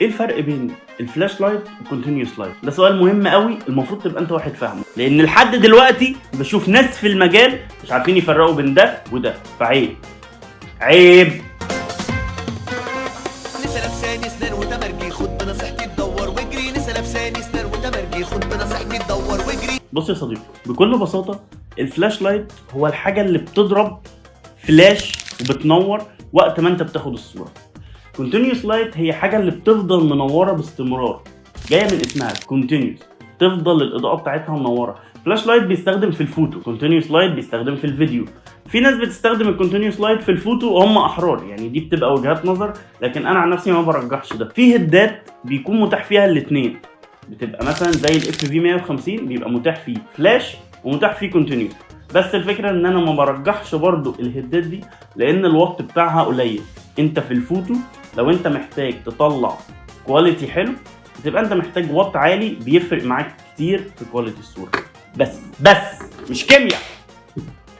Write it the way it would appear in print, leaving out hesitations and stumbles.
ايه الفرق بين الفلاش لايت والكونتينيوس لايت؟ ده سؤال مهم قوي، المفروض تبقى انت واحد فاهمه، لان لحد دلوقتي بشوف ناس في المجال مش عارفين يفرقوا بين ده وده، فعيب عيب. نسا لابساني سنان وتمرجي خد بنصيحتي تدور واجري. نسا لابساني سنان وتمرجي خد بنصيحتي تدور واجري. بص يا صديقي، بكل بساطه الفلاش لايت هو الحاجه اللي بتضرب فلاش وبتنور وقت ما انت بتاخد الصوره. كونتينيوس لايت هي حاجه اللي بتفضل منوره باستمرار، جايه من اسمها كونتينيوس، تفضل الاضاءه بتاعتها منوره. فلاش لايت بيستخدم في الفوتو، كونتينيوس لايت بيستخدم في الفيديو. في ناس بتستخدم الكونتينيوس لايت في الفوتو وهم احرار، يعني دي بتبقى وجهات نظر، لكن انا عن نفسي ما برجحش ده. في هدات بيكون متاح فيها الاثنين، بتبقى مثلا زي الاف في 150 بيبقى متاح فيه فلاش ومتاح فيه كونتينيوس، بس الفكره ان انا ما برجحش برضو الهدات دي لان الوات بتاعها قليل. انت في الفوتو لو انت محتاج تطلع كواليتي حلو تبقى انت محتاج وات عالي، بيفرق معاك كتير في كواليتي الصوره. بس مش كيمياء.